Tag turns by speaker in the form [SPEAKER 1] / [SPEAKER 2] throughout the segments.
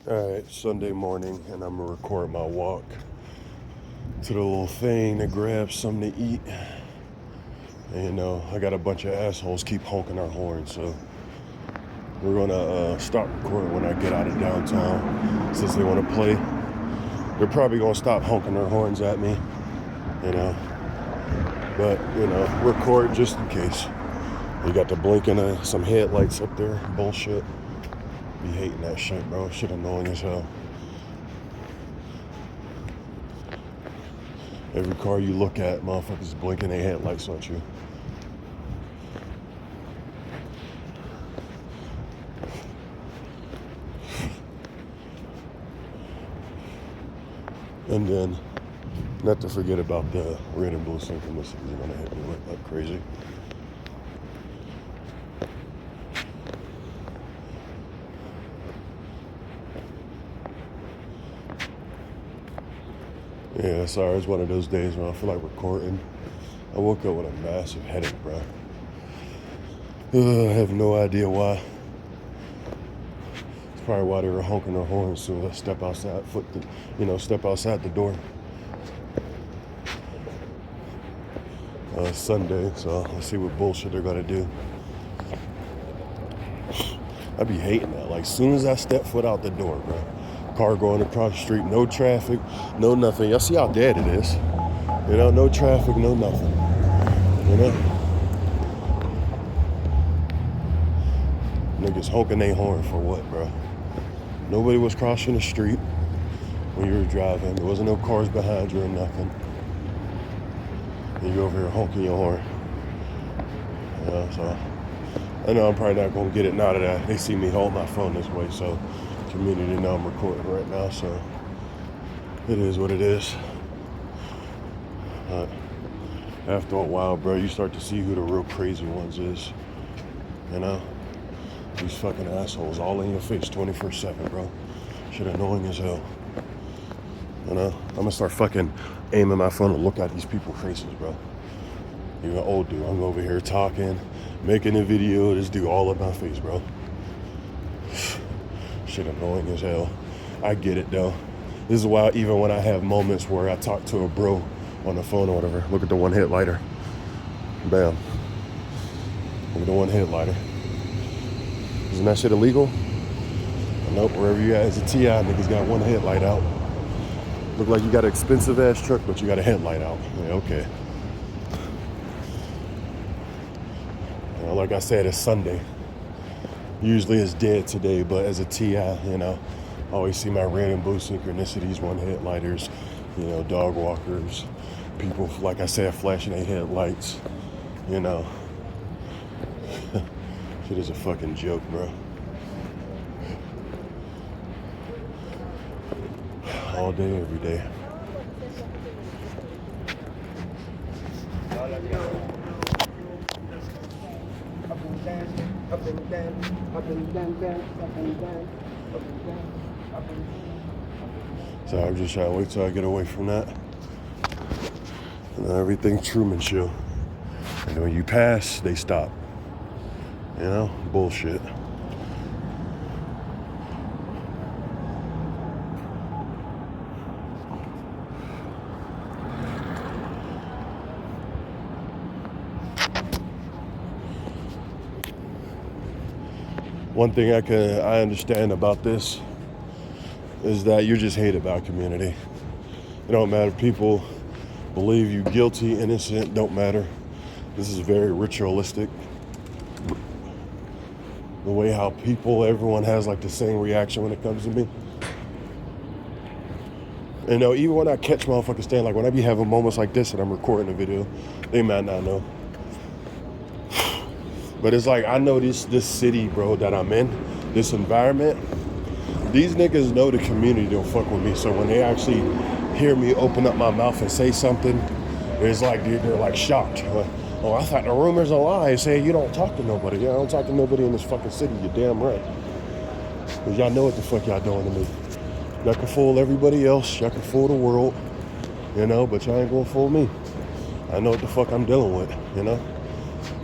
[SPEAKER 1] Alright, Sunday morning, and I'm gonna record my walk to the little thing to grab something to eat. And I got a bunch of assholes keep honking our horns, so we're gonna stop recording when I get out of downtown. Since they wanna play, they're probably gonna stop honking their horns at me, But, record just in case. You got the blinking some headlights up there, bullshit. Be hating that shit, bro. Shit annoying as hell. Every car you look at, motherfuckers blinking their headlights at you. And then, not to forget about the red and blue synchronicities are gonna hit me like crazy. Yeah, sorry, it's one of those days when I feel like recording. I woke up with a massive headache, bro. I have no idea why. It's probably why they were honking their horns as soon as I step outside, step outside the door. It's Sunday, so let's see what bullshit they're gonna do. I be hating that. Like, as soon as I step foot out the door, bro. Car going across the street, no traffic, no nothing. Y'all see how dead it is? No traffic, no nothing. Niggas honking their horn for what, bro? Nobody was crossing the street when you were driving. There wasn't no cars behind you or nothing. And you over here honking your horn. So I know I'm probably not gonna get it now that they see me hold my phone this way, so community know I'm recording right now, so it is what it is. After a while, bro, you start to see who the real crazy ones is. These fucking assholes all in your face 24/7, bro. Shit annoying as hell. I'm gonna start fucking aiming my phone to look at these people's faces, bro. You're an old dude. I'm over here talking, making a video. This dude all in my face, bro. Shit annoying as hell. I get it though. This is why even when I have moments where I talk to a bro on the phone or whatever, look at the one hit lighter. Bam. Look at the one hit lighter. Isn't that shit illegal? Nope, wherever you at as a TI, niggas got one headlight out. Look like you got an expensive ass truck, but you got a headlight out. Yeah, okay. Like I said, it's Sunday. Usually it's dead today, but as a TI, I always see my red and blue synchronicities, one headlighters, dog walkers, people, like I said, flashing their headlights, Shit is a fucking joke, bro. All day, every day. So I'm just trying to wait till I get away from that. And everything Truman Show. And when you pass, they stop. Bullshit. One thing I understand about this is that you're just hated by a community. It don't matter if people believe you guilty, innocent, don't matter. This is very ritualistic. The way how everyone has like the same reaction when it comes to me. Even when I catch motherfuckers staying, like when I be having moments like this and I'm recording a video, they might not know. But it's like, I know this city, bro, that I'm in, this environment, these niggas know the community don't fuck with me. So when they actually hear me open up my mouth and say something, it's like they're like shocked. Like, oh, I thought the rumors a lie. Say you don't talk to nobody. Yeah, I don't talk to nobody in this fucking city. You're damn right. Because y'all know what the fuck y'all doing to me. Y'all can fool everybody else. Y'all can fool the world. But y'all ain't gonna fool me. I know what the fuck I'm dealing with,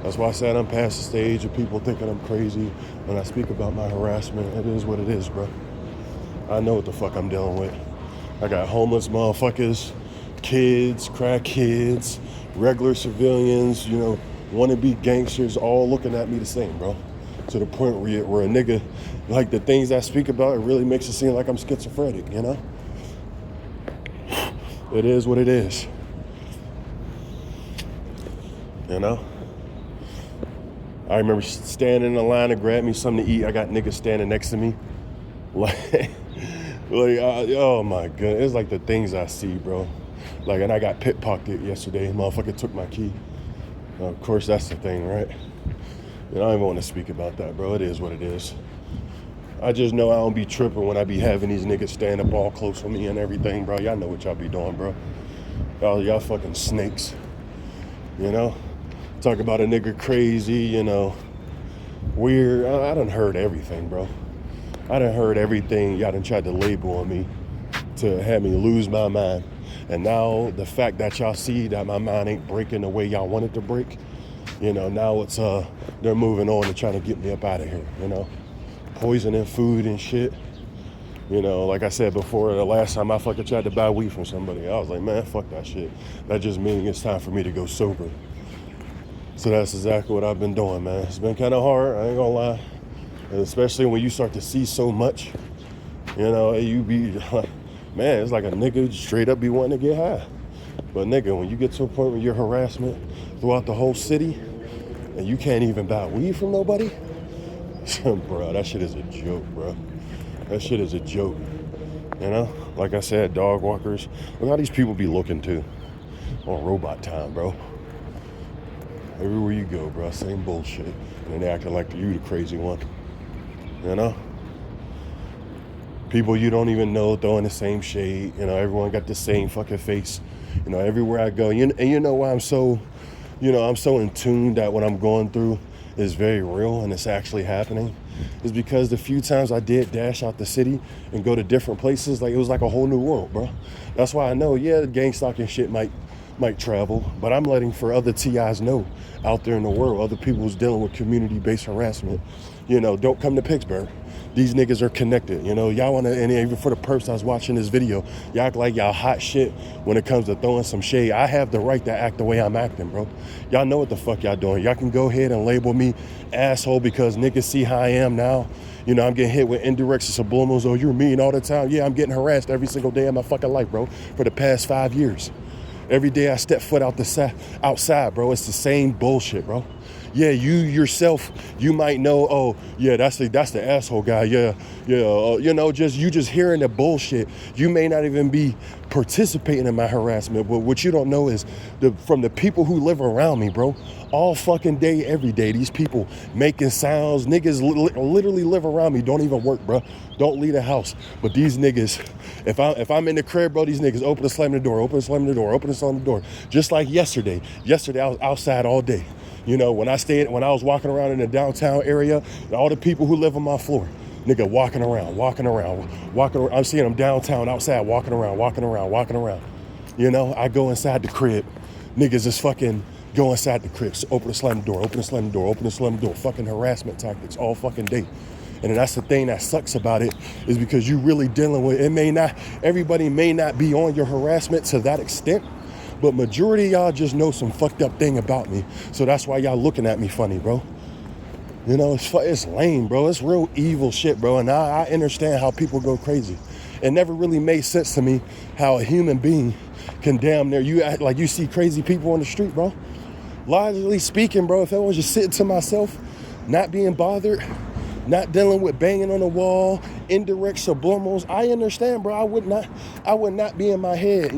[SPEAKER 1] That's why I said I'm past the stage of people thinking I'm crazy when I speak about my harassment. It is what it is, bro. I know what the fuck I'm dealing with. I got homeless motherfuckers, kids, crack kids, regular civilians, wannabe gangsters, all looking at me the same, bro. To the point where a nigga, like the things I speak about, it really makes it seem like I'm schizophrenic, It is what it is. I remember standing in the line to grab me something to eat. I got niggas standing next to me. Oh my god. It's like the things I see, bro. And I got pickpocketed yesterday. Motherfucker took my key. Of course, that's the thing, right? I don't even want to speak about that, bro. It is what it is. I just know I don't be tripping when I be having these niggas stand up all close with me and everything, bro. Y'all know what y'all be doing, bro. Y'all fucking snakes. Talk about a nigga crazy, weird. I done heard everything, bro. I done heard everything y'all done tried to label on me to have me lose my mind. And now the fact that y'all see that my mind ain't breaking the way y'all want it to break, now it's they're moving on and trying to get me up out of here, poisoning food and shit. Like I said before, the last time I fucking tried to buy weed from somebody, I was like, man, fuck that shit. That just means it's time for me to go sober. So that's exactly what I've been doing, man. It's been kind of hard, I ain't gonna lie. And especially when you start to see so much, you be like, man, it's like a nigga straight up be wanting to get high. But nigga, when you get to a point where you're harassment throughout the whole city and you can't even buy weed from nobody, bro, that shit is a joke, bro. That shit is a joke. Like I said, dog walkers. Look how these people be looking too. On robot time, bro. Everywhere you go, bro, same bullshit. And then they acting like you the crazy one. People you don't even know throwing the same shade. Everyone got the same fucking face. Everywhere I go. And you know why I'm so in tune that what I'm going through is very real and it's actually happening, is because the few times I did dash out the city and go to different places, it was like a whole new world, bro. That's why I know, the gang stalking shit might travel, but I'm letting for other TIs know out there in the world, other people who's dealing with community-based harassment, don't come to Pittsburgh. These niggas are connected, y'all want to, and even for the person I was watching this video, y'all act like y'all hot shit when it comes to throwing some shade. I have the right to act the way I'm acting, bro. Y'all know what the fuck y'all doing. Y'all can go ahead and label me asshole because niggas see how I am now. I'm getting hit with indirects and subliminals. Oh, you're mean all the time. Yeah, I'm getting harassed every single day of my fucking life, bro, for the past 5 years. Every day I step foot outside, bro, it's the same bullshit, bro. Yeah, you yourself, you might know, oh, yeah, that's the asshole guy, yeah. Just hearing the bullshit. You may not even be participating in my harassment, but what you don't know is from the people who live around me, bro, all fucking day, every day, these people making sounds, niggas literally live around me, don't even work, bro, don't leave the house, but these niggas, if I'm in the crib, bro, these niggas open and slam the door, open and slam the door, open and slam the door, just like yesterday I was outside all day. When I was walking around in the downtown area, all the people who live on my floor, nigga, walking around. I'm seeing them downtown, outside, walking around. I go inside the crib. Niggas just fucking go inside the crib. So open and slam the door. Fucking harassment tactics all fucking day. And that's the thing that sucks about it, is because you really dealing with, everybody may not be on your harassment to that extent, but majority of y'all just know some fucked up thing about me. So that's why y'all looking at me funny, bro. It's lame, bro. It's real evil shit, bro. And I understand how people go crazy. It never really made sense to me how a human being can damn near, you act like you see crazy people on the street, bro. Logically speaking, bro, if I was just sitting to myself, not being bothered, not dealing with banging on the wall, indirect subliminals, I understand, bro. I would not be in my head,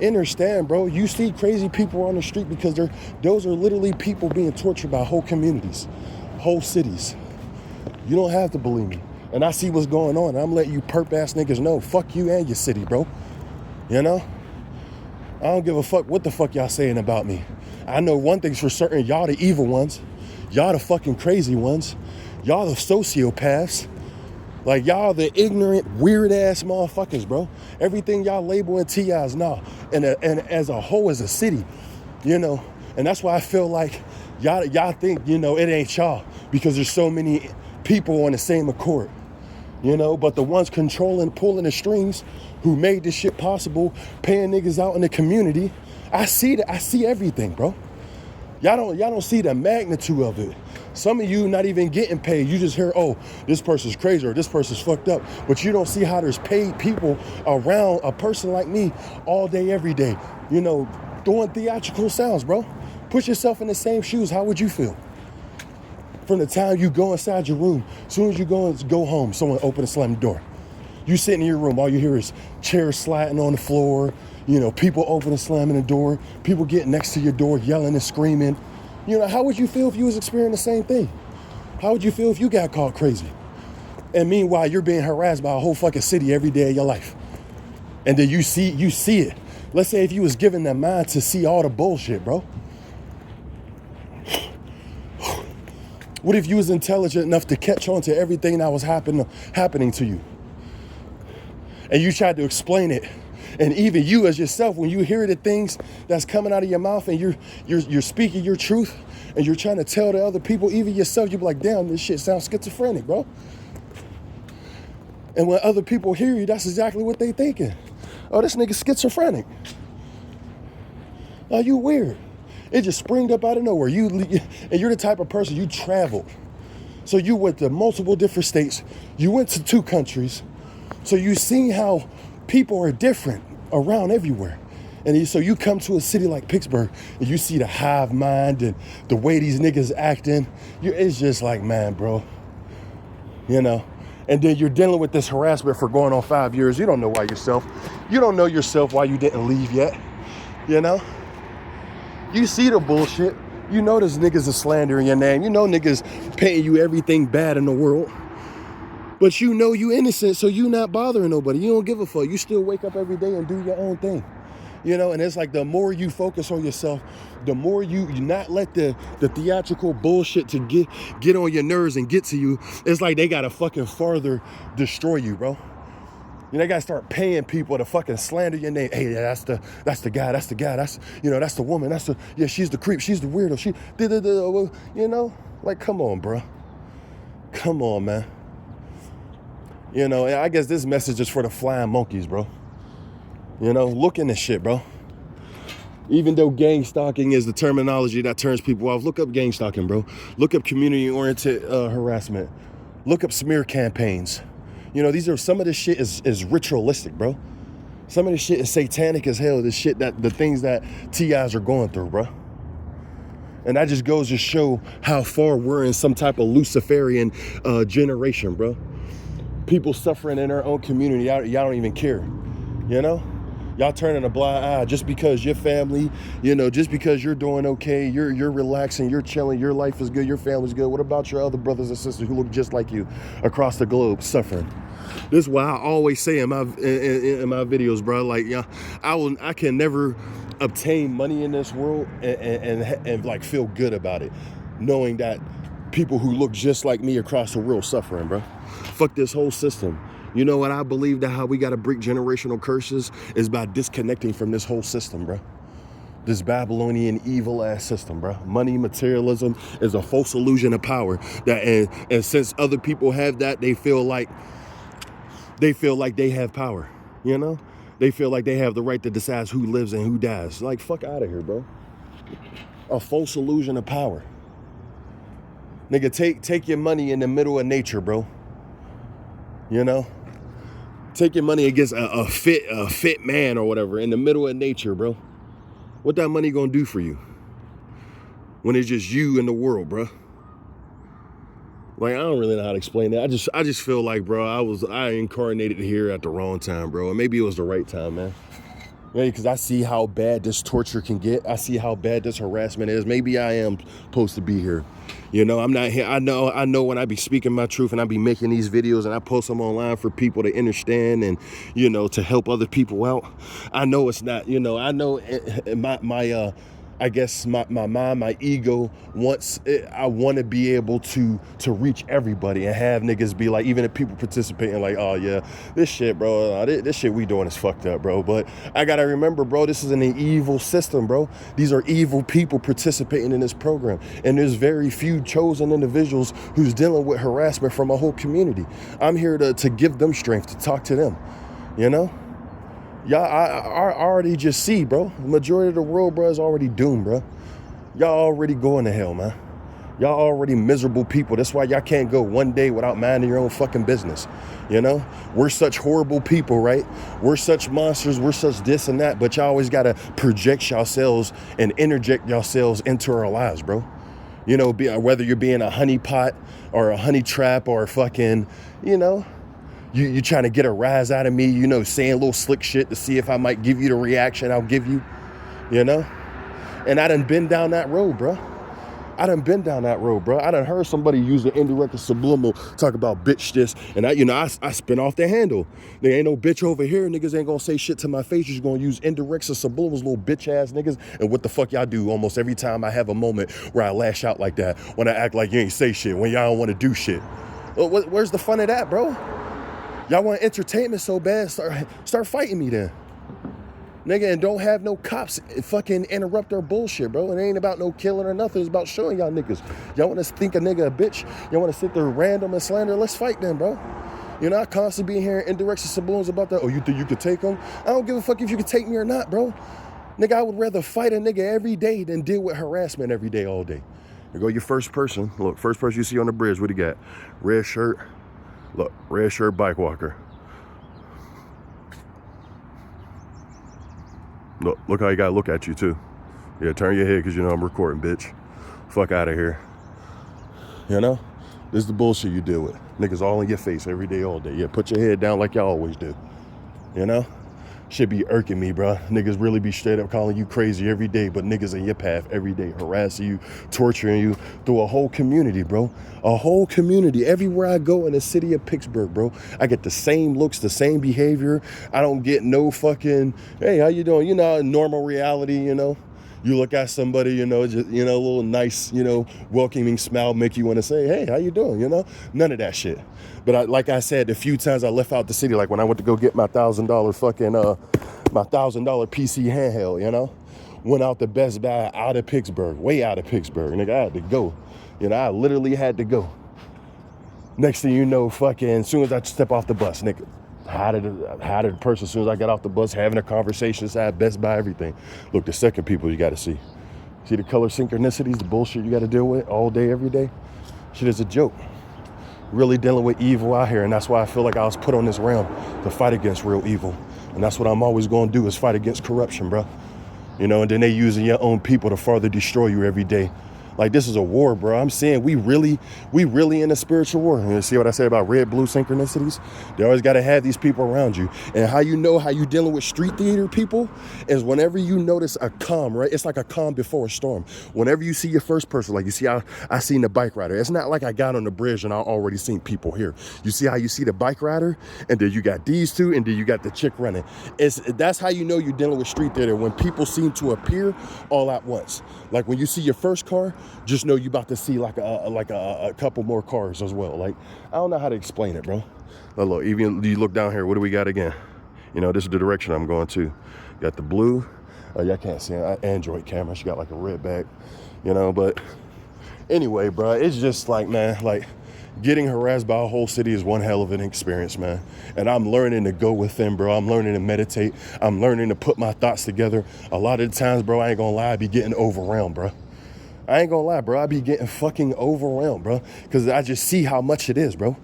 [SPEAKER 1] Understand, bro. You see crazy people on the street because those are literally people being tortured by whole communities, whole cities. You don't have to believe me. And I see what's going on. I'm letting you perp ass niggas know. Fuck you and your city, bro. I don't give a fuck what the fuck y'all saying about me. I know one thing's for certain. Y'all the evil ones. Y'all the fucking crazy ones. Y'all the sociopaths. Like, y'all the ignorant, weird-ass motherfuckers, bro. Everything y'all label in TIs now. And as a whole, as a city, And that's why I feel like y'all think, it ain't y'all. Because there's so many people on the same accord. you know, but the ones controlling, pulling the strings, who made this shit possible, paying niggas out in the community, I see everything, bro. Y'all don't see the magnitude of it. Some of you not even getting paid. You just hear, oh, this person's crazy or this person's fucked up. But you don't see how there's paid people around a person like me all day, every day, you know, doing theatrical sounds, bro. Put yourself in the same shoes. How would you feel? From the time you go inside your room, as soon as you go home, someone open and slam the door. You sit in your room, all you hear is chairs sliding on the floor, you know, people open and slamming the door, people getting next to your door, yelling and screaming. You know, how would you feel if you was experiencing the same thing? How would you feel if you got caught crazy? And meanwhile, you're being harassed by a whole fucking city every day of your life. And then you see it. Let's say if you was given that mind to see all the bullshit, bro. What if you was intelligent enough to catch on to everything that was happening to you? And you tried to explain it. And even you as yourself, when you hear the things that's coming out of your mouth and you're speaking your truth and you're trying to tell to other people, even yourself, you be like, damn, this shit sounds schizophrenic, bro. And when other people hear you, that's exactly what they thinking. Oh, this nigga's schizophrenic. Oh, you weird. It just springed up out of nowhere. And you're the type of person, you traveled. So you went to multiple different states. You went to 2 countries. So you seen how people are different around everywhere. And so you come to a city like Pittsburgh and you see the hive mind and the way these niggas acting. It's just like, man, bro, you know. And then you're dealing with this harassment for going on 5 years. You don't know why yourself. You don't know yourself why you didn't leave yet, you know. You see the bullshit. You know there's niggas are slandering your name. You know niggas painting you everything bad in the world. But you know you innocent, so you not bothering nobody. You don't give a fuck. You still wake up every day and do your own thing. You know, and it's like the more you focus on yourself, the more you not let the theatrical bullshit to get on your nerves and get to you. It's like they gotta fucking further destroy you, bro. You know, they gotta start paying people to fucking slander your name. Hey, that's the guy, that's you know, that's the woman, she's the creep, she's the weirdo, you know, like, come on, bro. Come on, man. You know, I guess this message is for the flying monkeys, bro. You know, look in this shit, bro. Even though gang stalking is the terminology that turns people off, look up gang stalking, bro. Look up community-oriented harassment. Look up smear campaigns. You know, some of this shit is ritualistic, bro. Some of this shit is satanic as hell. The things that TIs are going through, bro. And that just goes to show how far we're in some type of Luciferian generation, bro. People suffering in their own community, y'all don't even care, you know? Y'all turning a blind eye just because your family, you know, just because you're doing okay, you're relaxing, you're chilling, your life is good, your family's good. What about your other brothers and sisters who look just like you across the globe suffering? This is why I always say in my videos, bro, like, yeah, I can never obtain money in this world and like feel good about it, knowing that people who look just like me across the world suffering, bro. Fuck this whole system. You know what I believe that how we got to break generational curses is by disconnecting from this whole system, bro. This Babylonian evil ass system, bro. Money, materialism is a false illusion of power. And since other people have that, they feel like they have power. You know, they feel like they have the right to decide who lives and who dies. Like, fuck out of here, bro. A false illusion of power. Nigga, take your money in the middle of nature, bro. You know, take your money against a fit man or whatever in the middle of nature, bro. What that money gonna do for you when it's just you in the world, bro? Like, I don't really know how to explain that. I just feel like, bro, I incarnated here at the wrong time, bro. And maybe it was the right time, man. Maybe because I see how bad this torture can get. I see how bad this harassment is. Maybe I am supposed to be here. You know, I'm not here. I know when I be speaking my truth and I be making these videos and I post them online for people to understand and, you know, to help other people out. I know it's not, you know, I know I guess my mind, my ego wants it, I want to be able to reach everybody and have niggas be like, even if people participating like, oh yeah, this shit, bro, this shit we doing is fucked up, bro. But I gotta remember, bro, this is an evil system, bro. These are evil people participating in this program, and there's very few chosen individuals who's dealing with harassment from a whole community. I'm here to give them strength, to talk to them, you know. Y'all, I already just see, bro. The majority of the world, bro, is already doomed, bro. Y'all already going to hell, man. Y'all already miserable people. That's why y'all can't go one day without minding your own fucking business. You know? We're such horrible people, right? We're such monsters. We're such this and that. But y'all always got to project yourselves and interject yourselves into our lives, bro. You know, whether you're being a honeypot or a honey trap or a fucking, you know, you trying to get a rise out of me, you know, saying little slick shit to see if I might give you the reaction I'll give you, you know? And I done been down that road, bro. I done heard somebody use an indirect or subliminal talk about bitch this, and I spin off the handle. There ain't no bitch over here. Niggas ain't gonna say shit to my face. You're gonna use indirects or subliminals, little bitch ass niggas. And what the fuck y'all do almost every time I have a moment where I lash out like that, when I act like you ain't say shit, when y'all don't want to do shit. Well, where's the fun of that, bro? Y'all want entertainment so bad, start fighting me then. Nigga, and don't have no cops fucking interrupt our bullshit, bro. It ain't about no killing or nothing. It's about showing y'all niggas. Y'all want to think a nigga a bitch? Y'all want to sit there random and slander? Let's fight then, bro. You know, I constantly be hearing indirects and subliminals about that. Oh, you think you could take them? I don't give a fuck if you could take me or not, bro. Nigga, I would rather fight a nigga every day than deal with harassment every day, all day. Here go your first person. Look, first person you see on the bridge, what do you got? Red shirt. Look, red shirt bike walker. Look how he gotta look at you too. Yeah, turn your head because you know I'm recording, bitch. Fuck out of here. You know? This is the bullshit you deal with. Niggas all in your face every day, all day. Yeah, put your head down like y'all always do. You know? Shit be irking me, bro. Niggas really be straight up calling you crazy every day, but niggas in your path every day, harassing you, torturing you through a whole community, bro. A whole community. Everywhere I go in the city of Pittsburgh, bro, I get the same looks, the same behavior. I don't get no fucking, hey, how you doing? You know, normal reality, you know. You look at somebody, you know, just, you know, a little nice, you know, welcoming smile make you want to say, hey, how you doing? You know, none of that shit. But like I said, the few times I left out the city, like when I went to go get my $1,000 fucking, my $1,000 PC handheld, you know, went out to Best Buy out of Pittsburgh, way out of Pittsburgh. Nigga, I had to go. You know, I literally had to go. Next thing you know, fucking, as soon as I step off the bus, nigga, how did the person, as soon as I got off the bus, having a conversation inside Best Buy, everything. Look, the second people you got to see. See the color synchronicities, the bullshit you got to deal with all day, every day? Shit is a joke. Really dealing with evil out here, and that's why I feel like I was put on this realm to fight against real evil. And that's what I'm always going to do, is fight against corruption, bro. You know, and then they using your own people to further destroy you every day. Like, this is a war, bro. I'm saying we really in a spiritual war. You see what I said about red, blue synchronicities? They always got to have these people around you. And how you know how you dealing with street theater people is whenever you notice a calm, right? It's like a calm before a storm. Whenever you see your first person, like you see how I seen the bike rider. It's not like I got on the bridge and I already seen people here. You see how you see the bike rider, and then you got these two, and then you got the chick running. That's how you know you're dealing with street theater, when people seem to appear all at once. Like when you see your first car, just know you about to see like a couple more cars as well. Like, I don't know how to explain it, bro. Look, even you look down here, what do we got again? You know, this is the direction I'm going to. Got the blue. Y'all can't see it. Android camera. She got like a red back, you know. But anyway, bro, it's just like, man, like getting harassed by a whole city is one hell of an experience, man. And I'm learning to go within, bro. I'm learning to meditate. I'm learning to put my thoughts together. A lot of the times, bro, I ain't gonna lie, I be getting overwhelmed, bro. I ain't gonna lie, bro. I be getting fucking overwhelmed, bro. Because I just see how much it is, bro.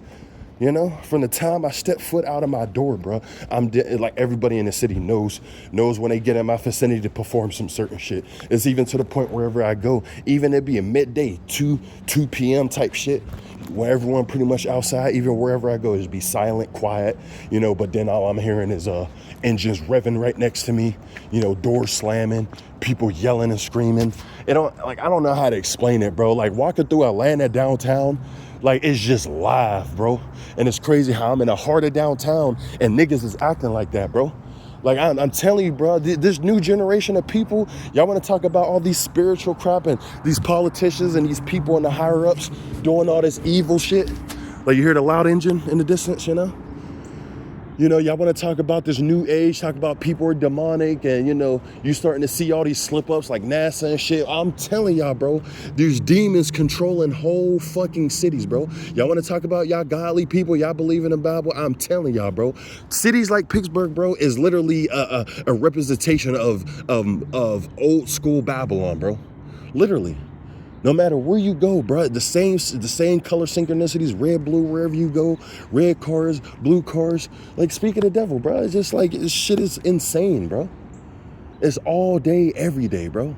[SPEAKER 1] You know, from the time I step foot out of my door, bro, like everybody in the city knows when they get in my vicinity to perform some certain shit. It's even to the point wherever I go, even it be a midday, 2 p.m. type shit, where everyone pretty much outside, even wherever I go, just be silent, quiet, you know, but then all I'm hearing is engines revving right next to me, you know, doors slamming, people yelling and screaming. I don't know how to explain it, bro. Like walking through Atlanta downtown, like it's just live, bro. And it's crazy how I'm in the heart of downtown and niggas is acting like that, bro. Like, I'm telling you, bro, this new generation of people, y'all want to talk about all these spiritual crap and these politicians and these people in the higher ups doing all this evil shit. Like, you hear the loud engine in the distance, you know? You know, y'all want to talk about this new age, talk about people are demonic, and, you know, you starting to see all these slip-ups like NASA and shit. I'm telling y'all, bro, there's demons controlling whole fucking cities, bro. Y'all want to talk about y'all godly people, y'all believe in the Bible? I'm telling y'all, bro. Cities like Pittsburgh, bro, is literally a representation of old school Babylon, bro. Literally. No matter where you go, bro, the same color synchronicities, red, blue, wherever you go, red cars, blue cars. Like, speak of the devil, bro. It's just like, this shit is insane, bro. It's all day, every day, bro.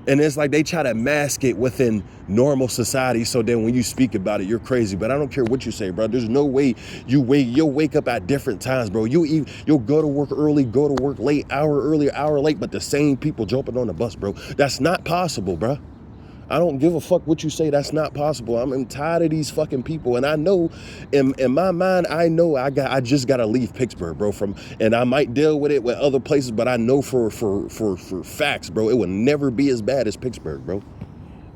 [SPEAKER 1] And it's like they try to mask it within normal society, so then when you speak about it, you're crazy. But I don't care what you say, bro. There's no way you'll wake up at different times, bro. You'll go to work early, go to work late, hour early, hour late, but the same people jumping on the bus, bro. That's not possible, bro. I don't give a fuck what you say. That's not possible. I'm tired of these fucking people. And I know, in my mind, I know I just gotta leave Pittsburgh, bro. And I might deal with it with other places, but I know for facts, bro, it will never be as bad as Pittsburgh, bro.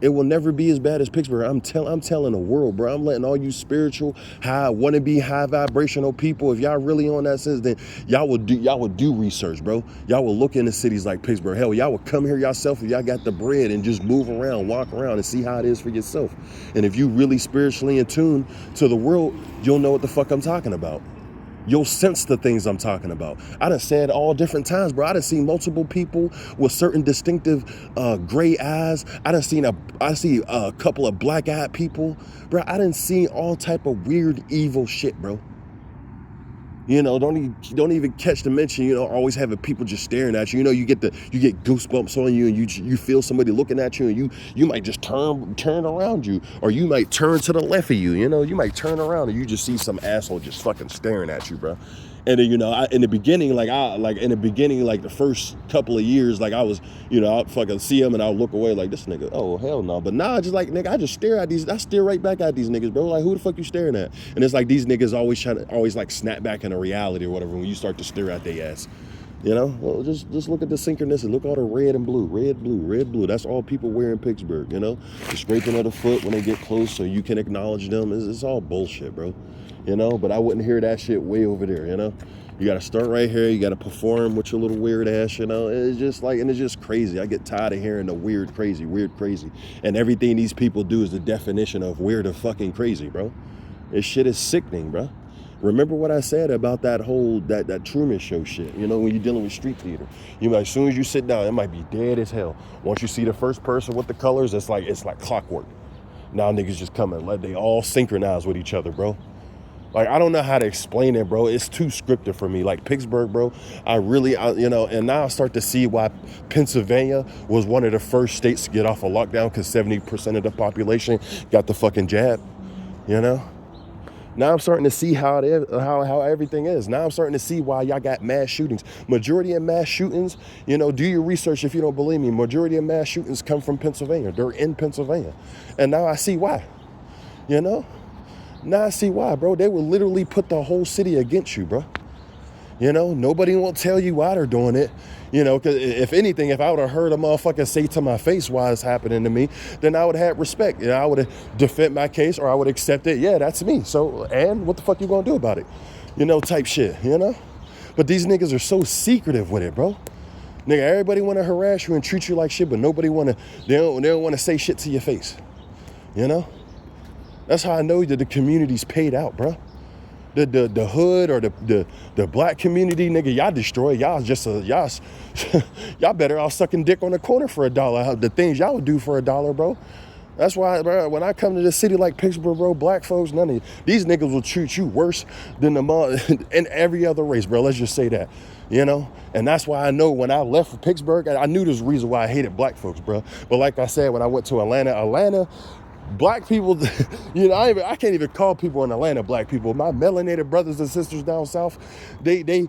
[SPEAKER 1] It will never be as bad as Pittsburgh. I'm telling the world, bro. I'm letting all you spiritual, wannabe, high vibrational people, if y'all really on that sense, then y'all will do research, bro. Y'all will look into cities like Pittsburgh. Hell, y'all will come here yourself if y'all got the bread and just move around, walk around and see how it is for yourself. And if you really spiritually in tune to the world, you'll know what the fuck I'm talking about. You'll sense the things I'm talking about. I done said all different times, bro. I done seen multiple people with certain distinctive gray eyes. I see a couple of black-eyed people. Bro, I done seen all type of weird, evil shit, bro. You know, don't even catch the mention, you know, always having people just staring at you. You know, you get goosebumps on you, and you feel somebody looking at you, and you might just turn around you, or you might turn to the left of you. You know, you might turn around and you just see some asshole just fucking staring at you, bro. And then, you know, in the beginning, like the first couple of years, like I was, you know, I'd fucking see him and I'll look away like, this nigga, oh, hell no. But now, just like, nigga, I stare right back at these niggas, bro. Like, who the fuck you staring at? And it's like these niggas always like snap back into reality or whatever when you start to stare at their ass. You know, well, just look at the synchronicity. Look at all the red and blue, red, blue, red, blue. That's all people wear in Pittsburgh, you know? The scraping of the foot when they get close so you can acknowledge them. It's all bullshit, bro. You know, but I wouldn't hear that shit way over there, you know? You got to start right here. You got to perform with your little weird ass, you know? It's just like, and it's just crazy. I get tired of hearing the weird, crazy. And everything these people do is the definition of weird or fucking crazy, bro. This shit is sickening, bro. Remember what I said about that whole, that Truman Show shit, you know, when you're dealing with street theater. You might, as soon as you sit down, it might be dead as hell. Once you see the first person with the colors, it's like clockwork. Now niggas just come and they all synchronize with each other, bro. Like, I don't know how to explain it, bro. It's too scripted for me. Like, Pittsburgh, bro, you know, and now I start to see why Pennsylvania was one of the first states to get off of lockdown, because 70% of the population got the fucking jab, you know? Now I'm starting to see how everything is. Now I'm starting to see why y'all got mass shootings. Majority of mass shootings, you know, do your research if you don't believe me. Majority of mass shootings come from Pennsylvania. They're in Pennsylvania. And now I see why, you know? Now I see why, bro. They will literally put the whole city against you, bro. You know, nobody won't tell you why they're doing it. You know, because if anything, if I would have heard a motherfucker say to my face why it's happening to me, then I would have had respect. You know, I would have defend my case, or I would accept it. Yeah, that's me. So, and what the fuck you gonna do about it? You know, type shit, you know? But these niggas are so secretive with it, bro. Nigga, everybody want to harass you and treat you like shit, but nobody they don't want to say shit to your face. You know? That's how I know that the community's paid out, bro. The hood or the black community, nigga, y'all destroy. Y'all better off sucking dick on the corner for $1. The things y'all would do for $1, bro. That's why, bro, when I come to this city like Pittsburgh, bro, black folks, none of these niggas will treat you worse than and every other race, bro. Let's just say that, you know? And that's why I know when I left for Pittsburgh, I knew there's a reason why I hated black folks, bro. But like I said, when I went to Atlanta, black people, you know, I can't even call people in Atlanta black people. My melanated brothers and sisters down south, they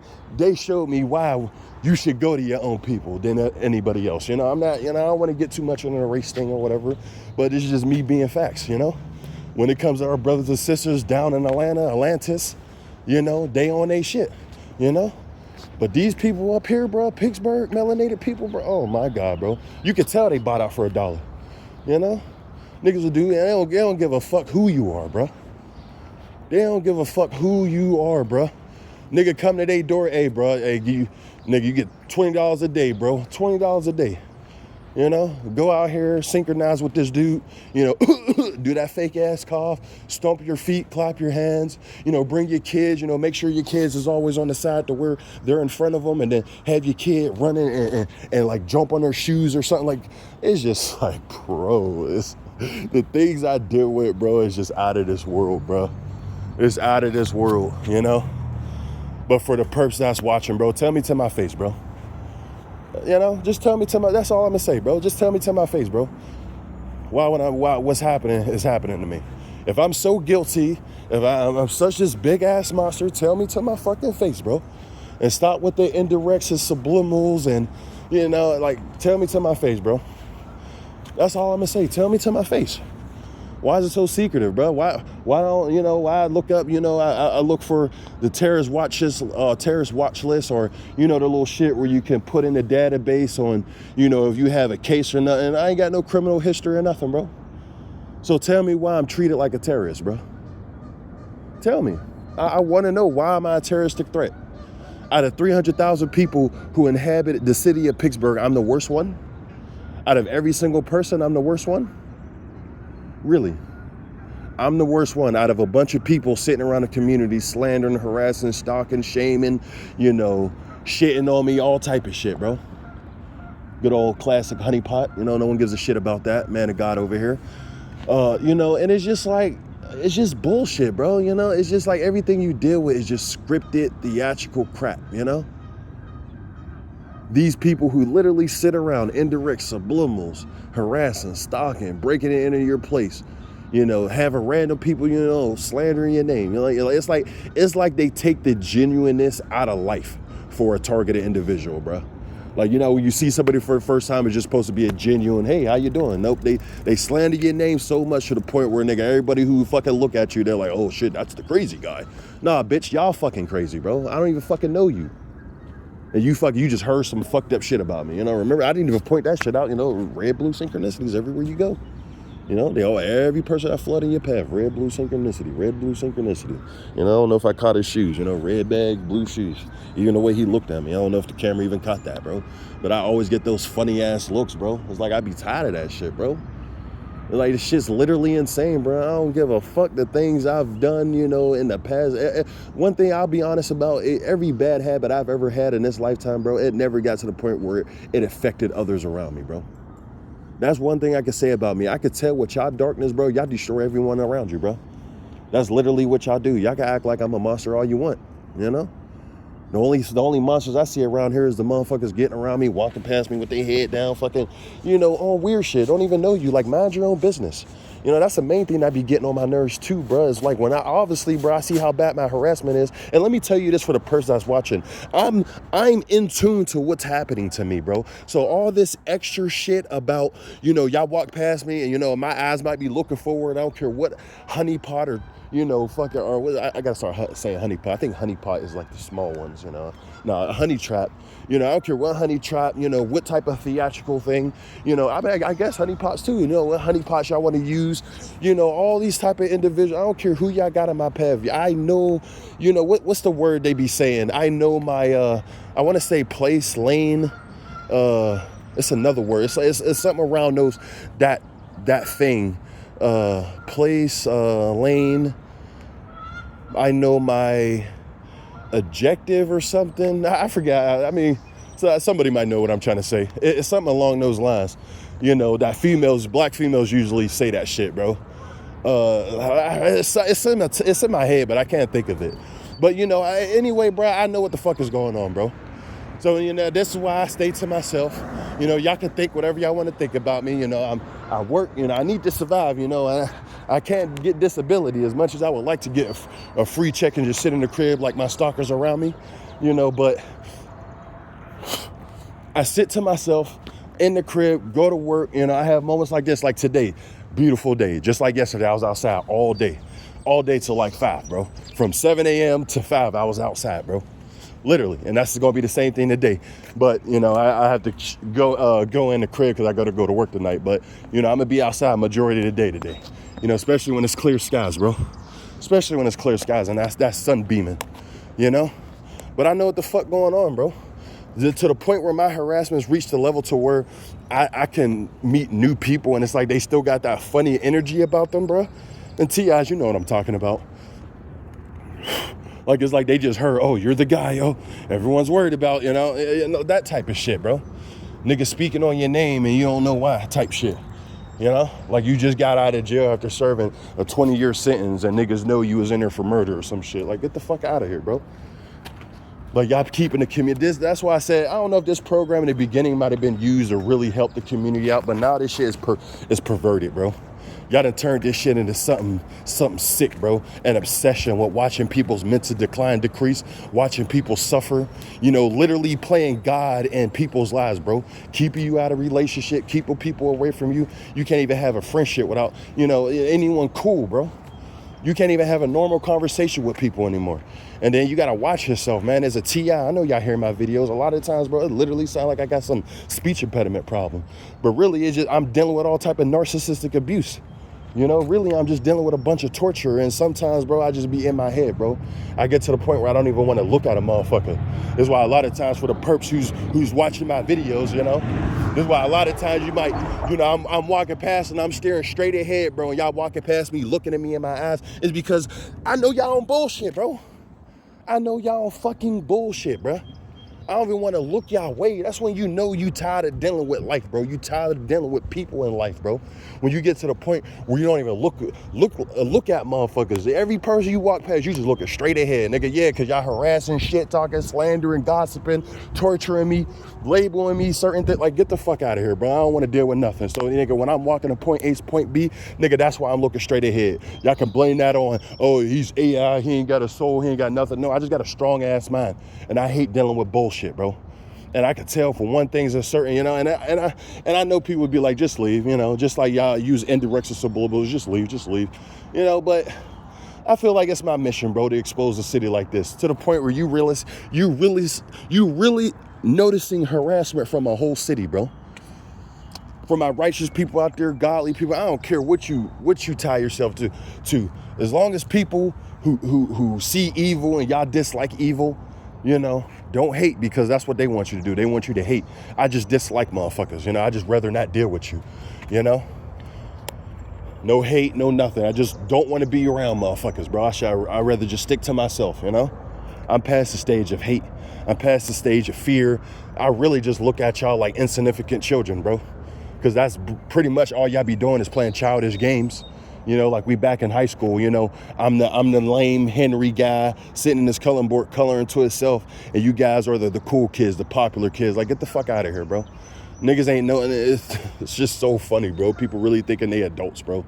[SPEAKER 1] showed me why you should go to your own people than anybody else. You know, I'm not, you know, I don't want to get too much into a race thing or whatever, but it's just me being facts, you know. When it comes to our brothers and sisters down in Atlantis, you know, they on their shit, you know. But these people up here, bro, Pittsburgh, melanated people, bro, oh my God, bro. You could tell they bought out for $1. You know? Niggas will do, they don't give a fuck who you are, bro. They don't give a fuck who you are, bro. Nigga come to their door, hey, bro, hey, you get $20 a day, bro. $20 a day. You know, go out here, synchronize with this dude, you know, do that fake ass cough, stomp your feet, clap your hands, you know, bring your kids, you know, make sure your kids is always on the side to where they're in front of them, and then have your kid running and like jump on their shoes or something. Like, it's just like, bro, it's the things I deal with, bro, is just out of this world, bro. It's out of this world, you know. But for the perps that's watching, bro, tell me to my face, bro. You know, just tell me to my, that's all I'm gonna say, bro. Just tell me to my face, bro. Why what's happening is happening to me. If I'm so guilty, if I'm such this big ass monster, tell me to my fucking face, bro. And stop with the indirects and subliminals and, you know, like, tell me to my face, bro. That's all I'm gonna say. Tell me to my face. Why is it so secretive, bro? Why don't, you know, why I look up, you know, I look for the terrorist watch list, or, you know, the little shit where you can put in a database on, you know, if you have a case or nothing. I ain't got no criminal history or nothing, bro. So tell me why I'm treated like a terrorist, bro. Tell me. I want to know, why am I a terroristic threat? Out of 300,000 people who inhabit the city of Pittsburgh, I'm the worst one? Out of every single person, I'm the worst one? Really? I'm the worst one out of a bunch of people sitting around the community, slandering, harassing, stalking, shaming, you know, shitting on me, all type of shit, bro. Good old classic honeypot. You know, no one gives a shit about that. Man of God over here. You know, and it's just like, it's just bullshit, bro. You know, it's just like everything you deal with is just scripted, theatrical crap, you know? These people who literally sit around, indirect, subliminals, harassing, stalking, breaking into your place, you know, having random people, you know, slandering your name. You know, it's like they take the genuineness out of life for a targeted individual, bro. Like, you know, when you see somebody for the first time, it's just supposed to be a genuine, hey, how you doing? Nope, they slander your name so much to the point where, nigga, everybody who fucking look at you, they're like, oh shit, that's the crazy guy. Nah, bitch, y'all fucking crazy, bro. I don't even fucking know you. And you just heard some fucked up shit about me. You know, remember, I didn't even point that shit out. You know, red, blue synchronicities everywhere you go. You know, every person that flood in your path, red, blue synchronicity, red, blue synchronicity. You know, I don't know if I caught his shoes, you know, red bag, blue shoes. Even the way he looked at me, I don't know if the camera even caught that, bro. But I always get those funny ass looks, bro. It's like, I be tired of that shit, bro. Like, this shit's literally insane, bro. I don't give a fuck the things I've done, you know, in the past. One thing I'll be honest about, every bad habit I've ever had in this lifetime, bro, it never got to the point where it affected others around me, bro. That's one thing I can say about me. I could tell with y'all darkness, bro, y'all destroy everyone around you, bro. That's literally what y'all do. Y'all can act like I'm a monster all you want, you know? The only monsters I see around here is the motherfuckers getting around me, walking past me with their head down, fucking, you know, all weird shit. Don't even know you. Like, mind your own business. You know, that's the main thing that be getting on my nerves too, bro. It's like, when I see how bad my harassment is. And let me tell you this for the person that's watching. I'm in tune to what's happening to me, bro. So all this extra shit about, you know, y'all walk past me and, you know, my eyes might be looking forward. I don't care what honeypot or, you know, fucking, or what, I gotta start saying honeypot. I think honeypot is like the small ones, you know. No, a honey trap. You know, I don't care what honey trap, you know, what type of theatrical thing, you know, I mean, I guess honeypots too, you know, what honeypots y'all want to use, you know, all these type of individuals. I don't care who y'all got in my path. I know, you know, what's the word they be saying? I know my, I want to say place, lane, it's another word. It's something around those, that thing, place, lane. I know my objective or something. I forgot. I mean, so somebody might know what I'm trying to say. It's something along those lines. You know, that black females usually say that shit, bro. It's in my head, but I can't think of it. But, you know, anyway, bro, I know what the fuck is going on, bro. So, you know, this is why I stay to myself. You know, y'all can think whatever y'all want to think about me. You know, I work, you know, I need to survive, you know. I can't get disability as much as I would like to get a free check and just sit in the crib like my stalkers around me, you know. But I sit to myself in the crib, go to work. You know, I have moments like this, like today, beautiful day. Just like yesterday, I was outside all day till like 5, bro. From 7 a.m. to 5, I was outside, bro. literally. And that's going to be the same thing today. But, you know, I have to go in the crib because I got to go to work tonight. But, you know, I'm going to be outside majority of the day today. You know, especially when it's clear skies, bro. Especially when it's clear skies and that's sun beaming, you know? But I know what the fuck going on, bro. To the point where my harassment's reached the level to where I can meet new people and it's like they still got that funny energy about them, bro. And T.I.'s, you know what I'm talking about. Like, it's like they just heard, oh, you're the guy, yo. Everyone's worried about, you know, that type of shit, bro. Niggas speaking on your name and you don't know why type shit. You know, like you just got out of jail after serving a 20-year sentence and niggas know you was in there for murder or some shit. Like, get the fuck out of here, bro. Like, y'all keeping the community. That's why I said, I don't know if this program in the beginning might have been used to really help the community out, but now this shit is perverted, bro. Y'all done turned this shit into something sick, bro. An obsession with watching people's mental decline decrease, watching people suffer, you know, literally playing God in people's lives, bro. Keeping you out of relationship, keeping people away from you. You can't even have a friendship without, you know, anyone cool, bro. You can't even have a normal conversation with people anymore. And then you got to watch yourself, man. As a T.I., I know y'all hear my videos. A lot of times, bro, it literally sounds like I got some speech impediment problem. But really, it's just I'm dealing with all type of narcissistic abuse. You know, really, I'm just dealing with a bunch of torture. And sometimes, bro, I just be in my head, bro. I get to the point where I don't even want to look at a motherfucker. That's why a lot of times for the perps who's watching my videos, you know, this is why a lot of times you might, you know, I'm walking past and I'm staring straight ahead, bro, and y'all walking past me, looking at me in my eyes, is because I know y'all on bullshit, bro. I know y'all on fucking bullshit, bro. I don't even want to look y'all way. That's when you know you tired of dealing with life, bro. You tired of dealing with people in life, bro. When you get to the point where you don't even look at motherfuckers. Every person you walk past, you just looking straight ahead, nigga. Yeah, because y'all harassing, shit talking, slandering, gossiping, torturing me, labeling me, certain things. Like, get the fuck out of here, bro. I don't want to deal with nothing. So, nigga, when I'm walking to point A to point B, nigga, that's why I'm looking straight ahead. Y'all can blame that on, oh, he's AI, he ain't got a soul, he ain't got nothing. No, I just got a strong ass mind. And I hate dealing with bullshit, bro. And I could tell for one thing's a certain, you know, and I know people would be like, just leave, you know, just like y'all use indirects and subliminals, just leave, you know, but I feel like it's my mission, bro, to expose a city like this to the point where you really noticing harassment from a whole city, bro. For my righteous people out there, godly people, I don't care what you tie yourself to, as long as people who see evil and y'all dislike evil, you know, don't hate because that's what they want you to do. They want you to hate. I just dislike motherfuckers, you know. I just rather not deal with you, you know. No hate, no nothing. I just don't want to be around motherfuckers, bro. I'd rather just stick to myself, you know. I'm past the stage of hate. I'm past the stage of fear. I really just look at y'all like insignificant children, bro. Because that's pretty much all y'all be doing is playing childish games. You know, like we back in high school, you know, I'm the lame Henry guy sitting in this coloring board coloring to itself, and you guys are the cool kids, the popular kids. Like, get the fuck out of here, bro. Niggas ain't knowing. It's just so funny, bro. People really thinking they adults, bro.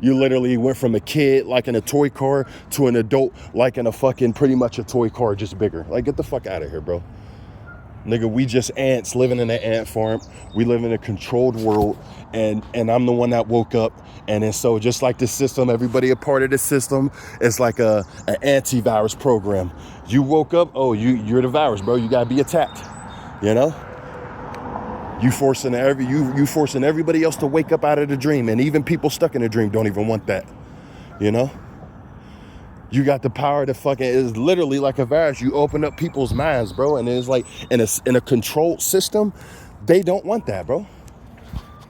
[SPEAKER 1] You literally went from a kid liking a toy car to an adult liking a fucking pretty much a toy car, just bigger. Like, get the fuck out of here, bro. Nigga, we just ants living in an ant farm. We live in a controlled world, and I'm the one that woke up. And then so just like the system, everybody a part of the system. It's like an antivirus program. You woke up, oh, you're the virus, bro. You gotta be attacked. You know? You forcing everybody else to wake up out of the dream, and even people stuck in the dream don't even want that. You know? You got the power to fucking, it's literally like a virus. You open up people's minds, bro, and it's like in a controlled system, they don't want that, bro.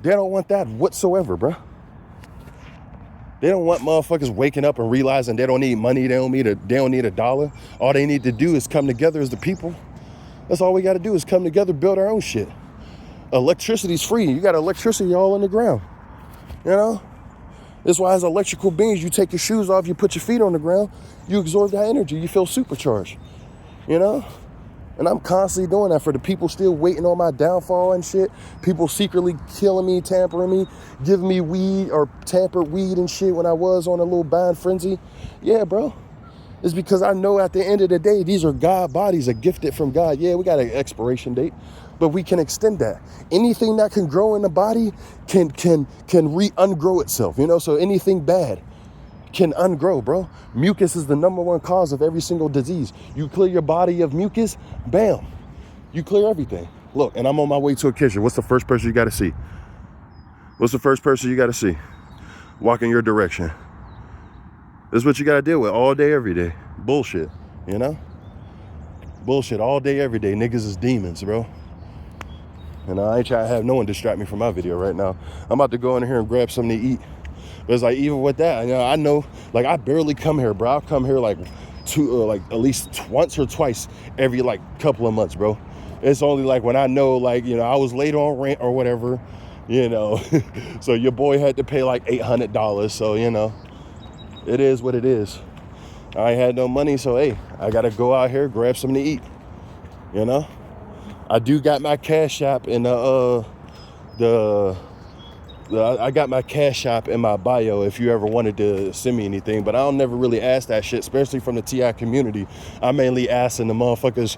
[SPEAKER 1] They don't want that whatsoever, bro. They don't want motherfuckers waking up and realizing they don't need money, they don't need a dollar. All they need to do is come together as the people. That's all we got to do is come together, build our own shit. Electricity's free. You got electricity all in the ground. You know? That's why as electrical beings, you take your shoes off, you put your feet on the ground, you absorb that energy, you feel supercharged. You know? And I'm constantly doing that for the people still waiting on my downfall and shit. People secretly killing me, tampering me, giving me weed or tampered weed and shit when I was on a little buying frenzy. Yeah, bro. It's because I know at the end of the day, these are God bodies, are gifted from God. Yeah, we got an expiration date, but we can extend that. Anything that can grow in the body can ungrow itself, you know? So anything bad can ungrow, bro. Mucus is the #1 cause of every single disease. You clear your body of mucus, bam, you clear everything. Look, and I'm on my way to a kitchen. What's the first person you got to see? What's the first person you got to see? Walk in your direction. This is what you got to deal with all day, every day. Bullshit, you know? Bullshit all day, every day. Niggas is demons, bro. And I ain't trying to have no one distract me from my video right now. I'm about to go in here and grab something to eat. But it's like, even with that, you know, I know, like, I barely come here, bro. I'll come here like at least once or twice every like couple of months, bro. It's only like when I know, like, you know, I was late on rent or whatever, you know. So your boy had to pay like $800. So, you know, it is what it is. I ain't had no money, so hey, I gotta go out here, grab something to eat, you know. I do got my Cash App in I got my Cash App in my bio if you ever wanted to send me anything, but I don't never really ask that shit, especially from the TI community. I mainly asking the motherfuckers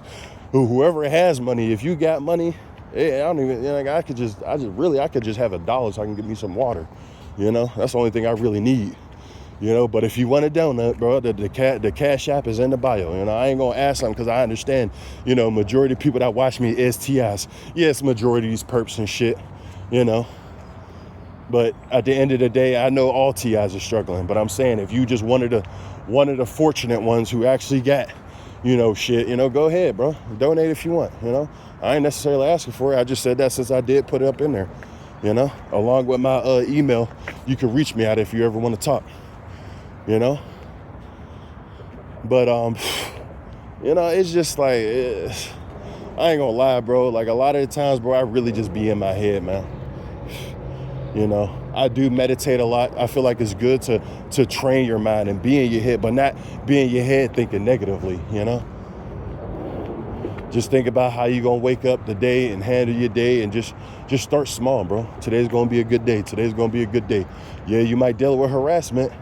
[SPEAKER 1] whoever has money. If you got money, I don't even, you know, like, I could just have $1 so I can get me some water, you know. That's the only thing I really need. You know, but if you want a donut, bro, the Cash App is in the bio. You know, I ain't gonna ask them because I understand, you know, majority of people that watch me is TIs. Yes, majority of these perps and shit, you know. But at the end of the day, I know all TIs are struggling. But I'm saying, if you just one of the fortunate ones who actually got, you know, shit, you know, go ahead, bro. Donate if you want, you know. I ain't necessarily asking for it. I just said that since I did put it up in there, you know. Along with my email, you can reach me at it if you ever want to talk. You know, but you know, it's just like, I ain't gonna lie, bro. Like, a lot of the times, bro, I really just be in my head, man. You know, I do meditate a lot. I feel like it's good to train your mind and be in your head, but not be in your head thinking negatively. You know, just think about how you gonna wake up the day and handle your day, and just start small, bro. Today's gonna be a good day. Today's gonna be a good day. Yeah, you might deal with harassment.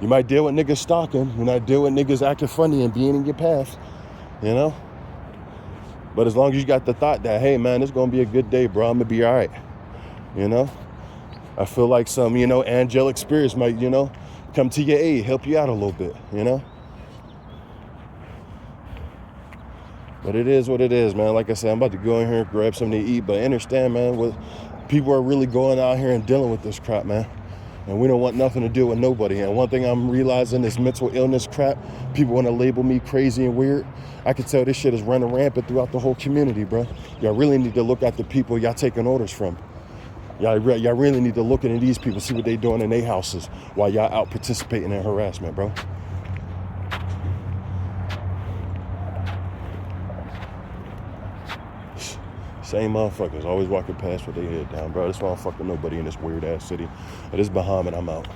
[SPEAKER 1] You might deal with niggas stalking. You might deal with niggas acting funny and being in your path, you know? But as long as you got the thought that, hey, man, it's going to be a good day, bro. I'm going to be all right, you know? I feel like some, you know, angelic spirits might, you know, come to your aid, help you out a little bit, you know? But it is what it is, man. Like I said, I'm about to go in here and grab something to eat. But understand, man, what people are really going out here and dealing with this crap, man. And we don't want nothing to do with nobody. And one thing I'm realizing, this mental illness crap, people want to label me crazy and weird. I can tell this shit is running rampant throughout the whole community, bro. Y'all really need to look at the people y'all taking orders from. Y'all really need to look into these people, see what they doing in their houses while y'all out participating in harassment, bro. Same motherfuckers always walking past with their head down, bro. That's why I don't fuck with nobody in this weird ass city. But this Bahamas, I'm out.